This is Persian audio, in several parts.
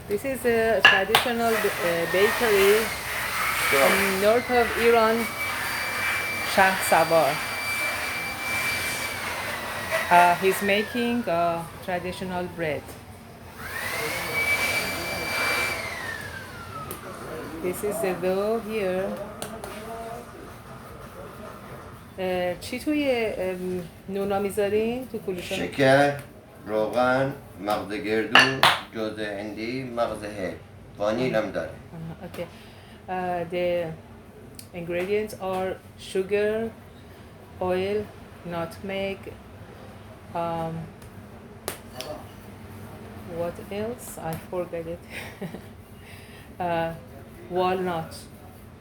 This is a traditional bakery in north of Iran, Shah Sabar. He's making traditional bread. This is the dough here. چی توی نونا میذارین تو کلوشه؟ شکر، روغن، مغز گردو، جوز هندی، مغز هل، وانیل هم داره. Okay. The ingredients are sugar, oil, nutmeg, what else? I forgot it. Walnuts.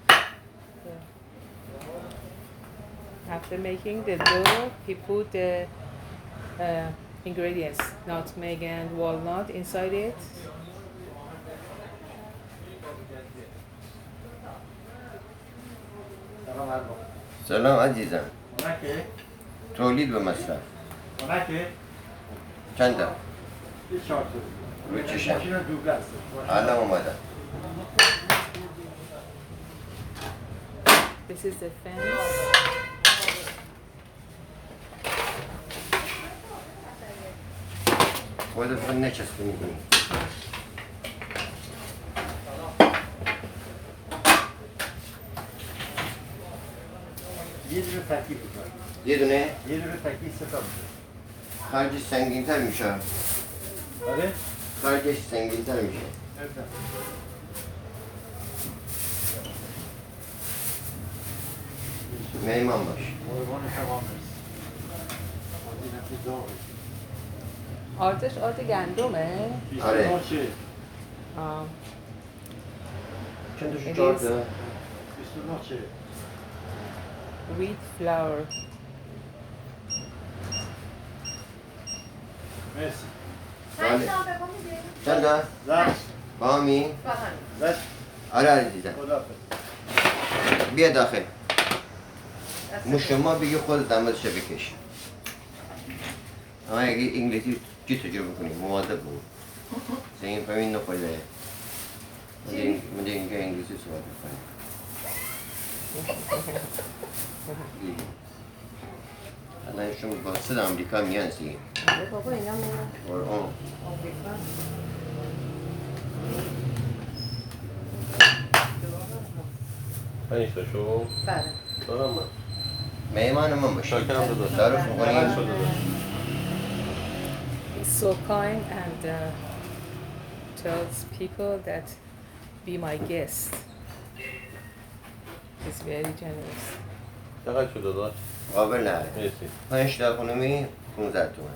Yeah. After making the dough, he put the ingredients, nutmeg and walnut inside it. سلام عزیزم. تولید به مصرف. چند تا؟ روی چشم. الان اومدم. This is the fence. خودت نچسبی میکنی. یه دونه تکی بکنم. یه دونه؟ یه دونه تکی ستا بکنم. خرجش سنگین‌تر میشه. آره؟ خرجش سنگین‌تر میشه. مهمان باش. قربان شما مرسی. مدینه داغ. آتش آت گندمه؟ آره. باشه. چند تاشو It چهار is- تا؟ 29 چه؟ Wheat flour. مرسی. بله. چند تا؟ زشت. بامی؟ زشت. آره عزیزم. خداحافظ. بیا داخل. شما بگی خود دمازشو بکش. اما اگه انگلیسی چی تجربه کنی؟ مواظب بود. این فهمین نخورده. من دیگه اینجا انگلیسی صحبت میکنم. الان شما با صد آمریکا میان سی. بابا اینا قرآن. پنج تا شو بله. دارم من مهمان من باشی. شاکرم داداش. تعارف میکنیم. He's so kind and tells people that be my guest. He's very generous. چقدر شد داداش؟ قابل نره. مرسی. 5 تا خانومی 15 تومن.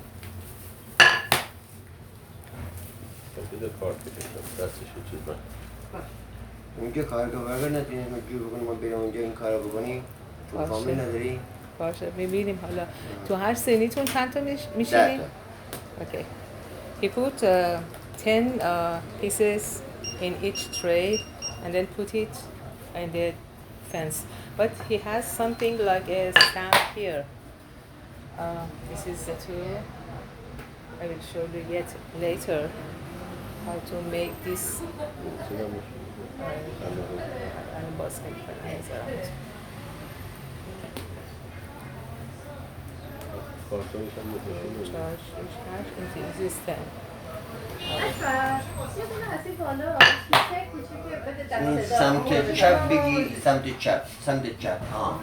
بده کارت بکشم دستش یه چیز من اونجا کارگاه برگر نداری مجبور بکنی ما بریم اونجا این کارو بکنی؟ تو باشه. فامیل نداری؟ باشه میبینیم حالا تو هر سنیتون چند تا 10 میشینین؟ تا. Okay. He put 10 pieces in each tray and then put it in the fence. But he has something like a stamp here. This is the tool. I will show you yet later how to make this. الان باز نمی‌کنم نمی‌ذارم. کارتونش هم بکنم Charge into existence. این سمت چپ بگی سمت چپ سمت چپ ها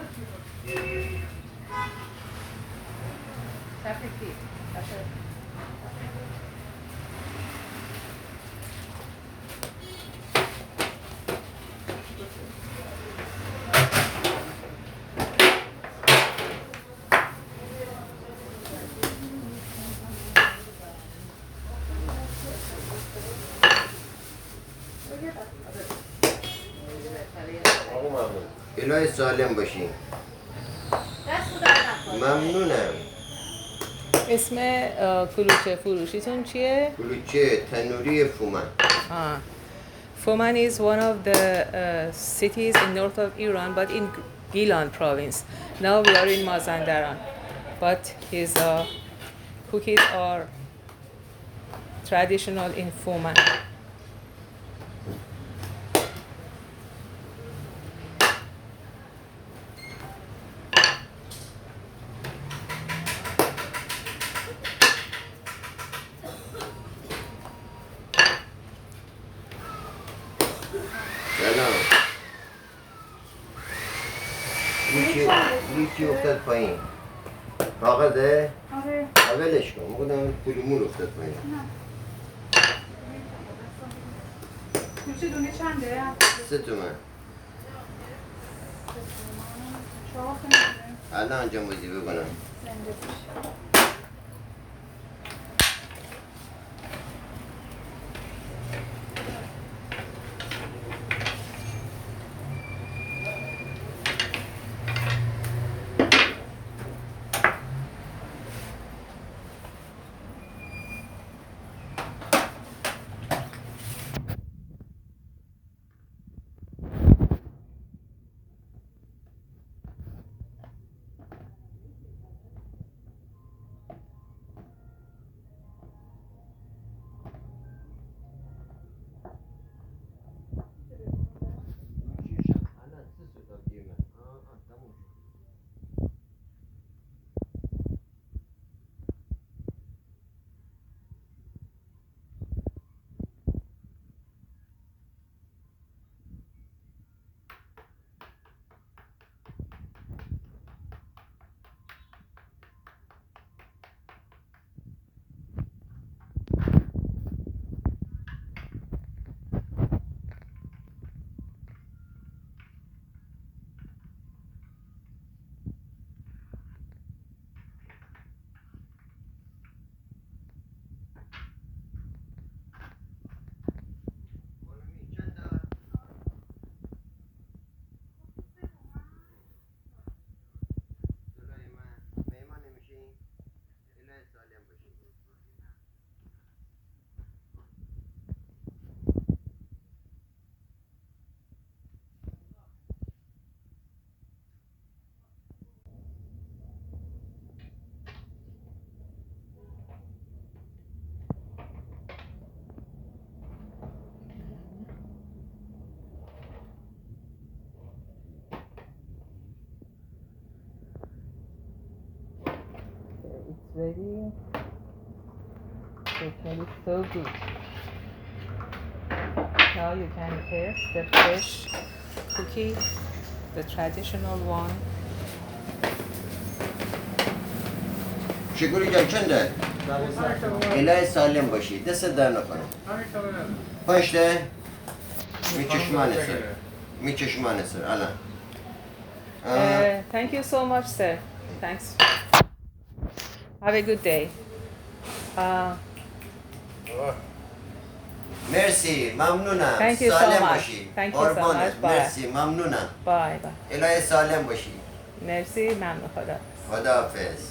آقا ممنون الهی سالم باشین ممنونم اسم کلوچه فروشیتون چیه؟ کلوچه تنوری فومن Foman is one of the cities in north of Iran, but in Gilan province. Now we are in Mazandaran, but his cookies are traditional in Foman. چی افتاد پایین؟ کاغذه؟ آره. اولش کن میگم پولمون افتاد پایین. کلوچه دونه چنده؟ 3 تومن. 4 تومنه. الان جمعوزی بکنم. زنده باشه. It's ready. It smells so good. Now you can taste the fresh cookie, the traditional one. شکری جان چنده؟ الهی سالم باشی دست در نکنم. پشته؟ می چشمانه سر الان. Thank you so much, sir. Thanks. Have a good day. مرسی ممنونم. Thank you so سالم much. باشی. Thank you so قربانت. much. Bye. مرسی ممنونم. Bye bye. الهی سالم باشی. مرسی ممنون خدا. خداحافظ.